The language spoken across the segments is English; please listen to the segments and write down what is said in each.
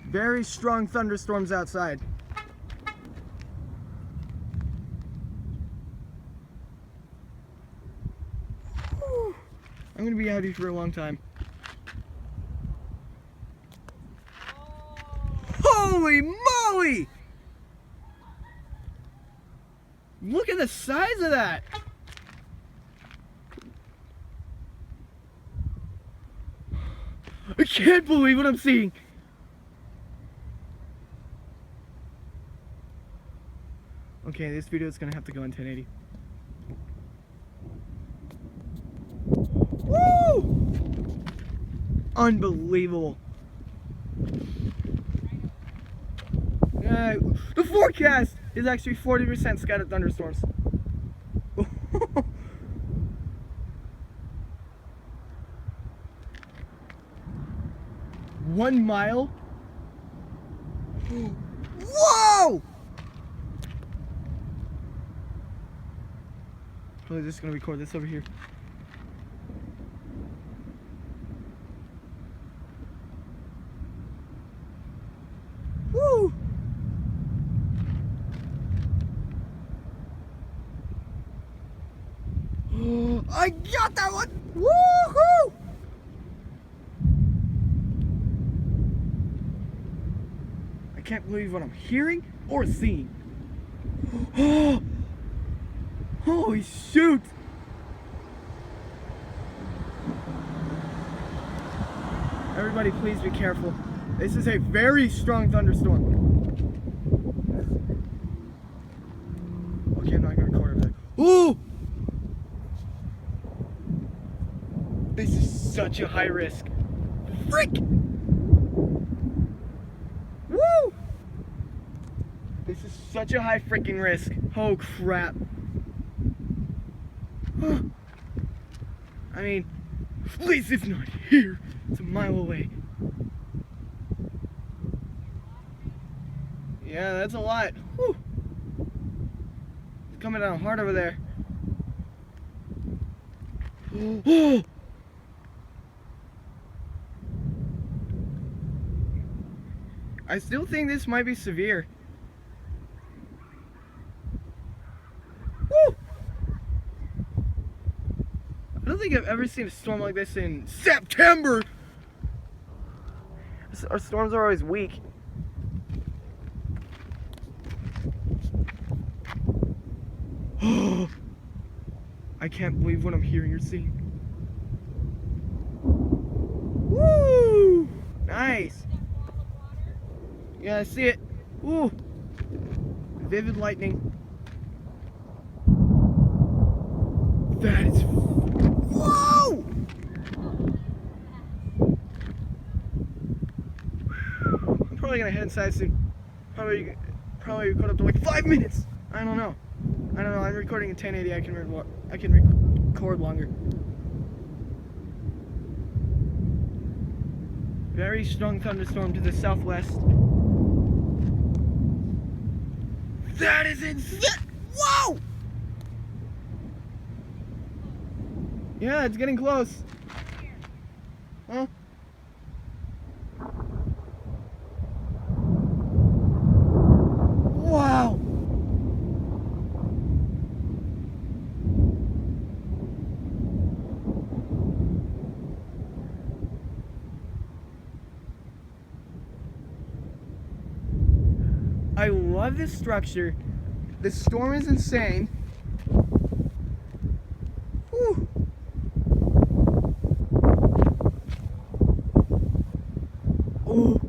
Very strong thunderstorms outside. Whew. I'm gonna be out here for a long time. Holy moly! Look at the size of that! I can't believe what I'm seeing! Okay, this video is gonna have to go in 1080. Woo! Unbelievable. The forecast is actually 40% scattered thunderstorms. 1 mile? Whoa! Probably just gonna record this over here. Woo! I got that one! Woohoo! I can't believe what I'm hearing or seeing. Holy shoot! Everybody please be careful. This is a very strong thunderstorm. Okay, I'm not gonna record over that. Ooh! This is such a high risk. Frick! Woo! This is such a high freaking risk. Oh crap. I mean, at least it's not here. It's a mile away. Yeah, that's a lot. Whew. It's coming down hard over there. I still think this might be severe. Woo! I don't think I've ever seen a storm like this in September. Our storms are always weak. I can't believe what I'm hearing or seeing. Woo! Nice. Yeah, I see it. Ooh. Vivid lightning. That is... Whoa! I'm probably gonna head inside soon. Probably record up to like 5 minutes. I don't know. I'm recording in 1080. I can record longer. Very strong thunderstorm to the southwest. That is insane! Whoa! Yeah, it's getting close. Huh? Wow! I love this structure. The storm is insane. Whew. Ooh.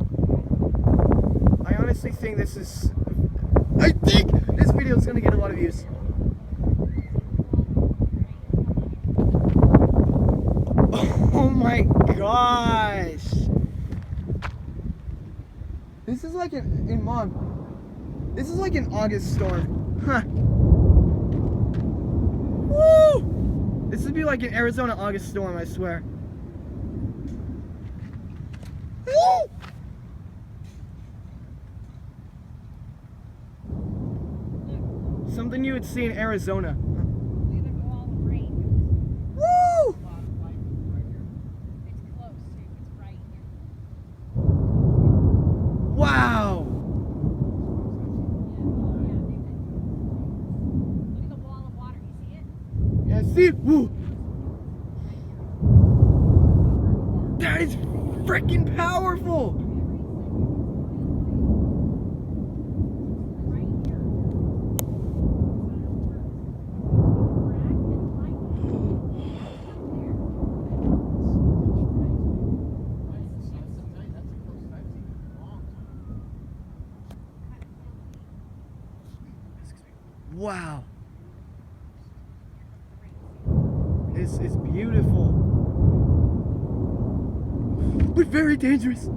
I honestly think this is... I think this video is gonna get a lot of views. Oh my gosh! This is like this is like an August storm. Huh. Woo! This would be like an Arizona August storm, I swear. Woo! Something you would see in Arizona. Woo! speed. Woo. That is freaking powerful. Wow. This is beautiful. But very dangerous.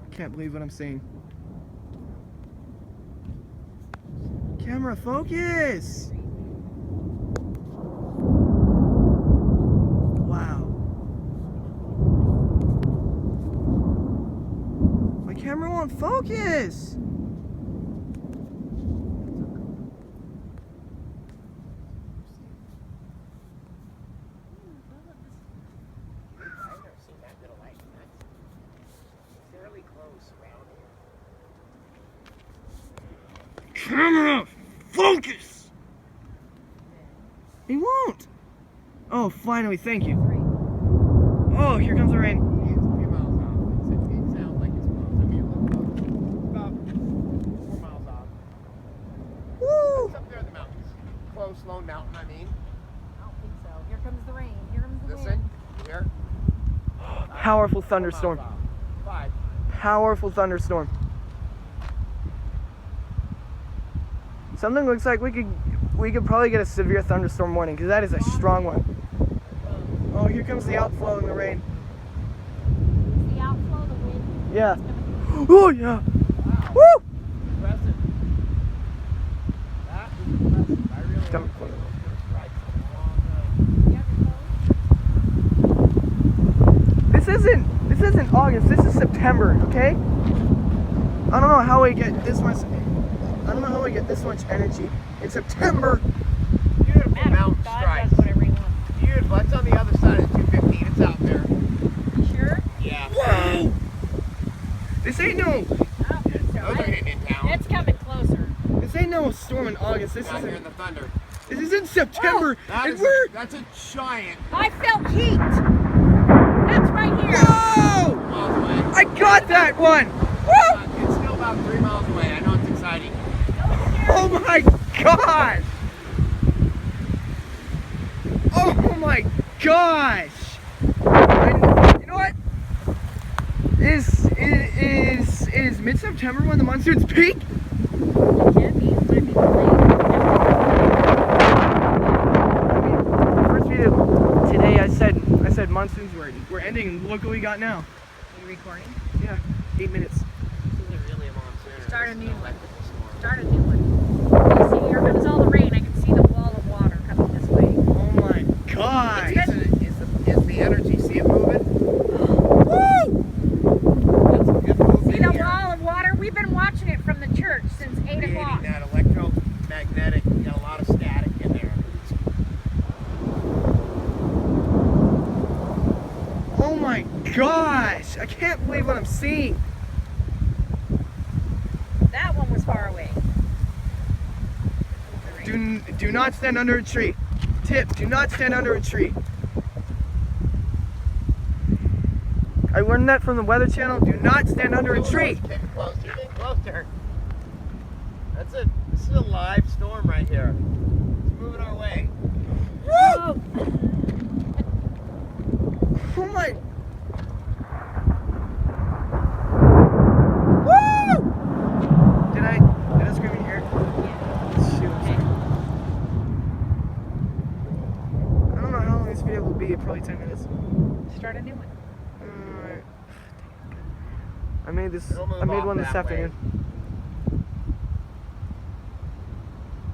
I can't believe what I'm seeing. Camera focus. Wow. My camera won't focus. Camera, focus! He won't! Oh, finally, thank you. Oh, here comes the rain. It's a few miles off. It sounds like it's close. I mean, about 4 miles off. Woo! It's up there in the mountains. Close, Lone Mountain, I mean. I don't think so. Here comes the rain. Here comes the Listen, wind. here. Powerful 4 thunderstorm. miles off. 5. Powerful thunderstorm. Something looks like we could probably get a severe thunderstorm warning because that is a strong one. Oh, here comes the outflow in the rain. The outflow, the wind. Yeah. Oh yeah. Wow. Woo! Impressive. That is impressive. I really Come. hope it's right for a long time. This isn't August. This is September. Okay. I don't know how we get this much. I don't know how we get this much energy in September. Beautiful Matter. mountain God stripes. does whatever he wants. Beautiful. It's on the other side of the 215. It's out there. You sure? Yeah. Whoa! This ain't no. I don't think so. Those are hitting in town. It's coming closer. This ain't no storm in August. This Down here in is the thunder. this is in September, That and is we're. that's a giant I felt heat. That's right here. Whoa! miles away. I got that one. Woo! It's still about 3 miles away. I know it's exciting. Oh my gosh! Oh my gosh! And you know what? Is mid-September when the monsoons peak? It can't be. It might be delayed. First video today, I said monsoons were ending, and look what we got now. Are you recording? Yeah, 8 minutes. This isn't really a monsoon. Start a This is new an one. electrical storm. Start a new one. You see, here comes all the rain. I can see the wall of water coming this way. Oh my gosh! Is the energy, see it moving? Woo! That's a good move See in the here. wall of water? We've been watching it from the church since 8 Creating o'clock. that electromagnetic, you got a lot of static in there. Oh my gosh! I can't believe what I'm seeing. That one was far away. Do not stand under a tree. Tip, do not stand under a tree. I learned that from the Weather Channel. Do not stand under a tree. Getting closer, getting closer. This is a live storm right here. It's moving our way. Woo! Oh, Oh my! Woo! Did I scream in here? Shoot. okay. I don't know how long this video will be. Probably 10 minutes. Start a new one. Alright. I made this. It'll move I made off one this that way. afternoon.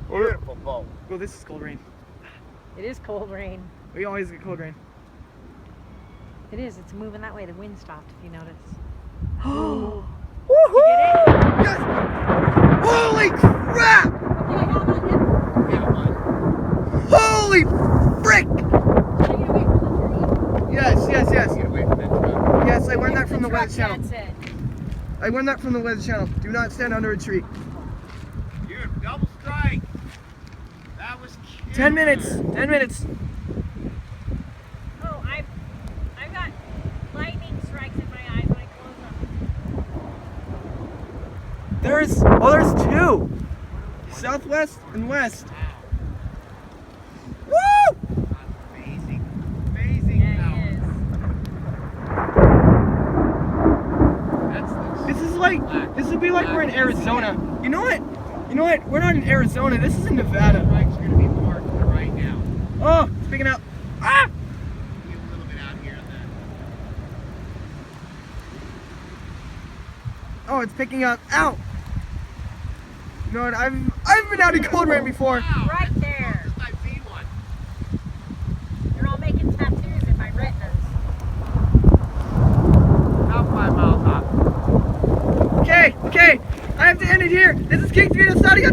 Beautiful boat. Well, this is cold rain. It is cold rain. We always get cold rain. It is. It's moving that way. The wind stopped, if you notice. Woohoo! Get Yes! Holy crap! Okay, how about him? Yeah, one. Holy frick! Should I get away from the tree? Yes, yes, yes. Get away from that truck. Yes, I learned that from the truck, Weather Channel. Dad said. I learned that from the Weather Channel. Do not stand under a tree. 10 minutes. 10 minutes. Oh, I've got lightning strikes in my eyes when I close them. There's two. Southwest and west. Wow. Woo! Amazing. Amazing Yeah, power. it is. That's the This is like, this would be like we're in Arizona. You know what? You know what? We're not in Arizona. This is in Nevada. strikes are going to be more to the right now. Oh, it's picking up. Ah! Get a little bit out here on that. Oh, it's picking up. Ow! You know what? I've been out in cold rain before. Wow. Right there. Just I've seen one. They're all making tattoos in my retinas. About 5 miles off. Okay, okay. I have to end it here. This is King Vito starting up now.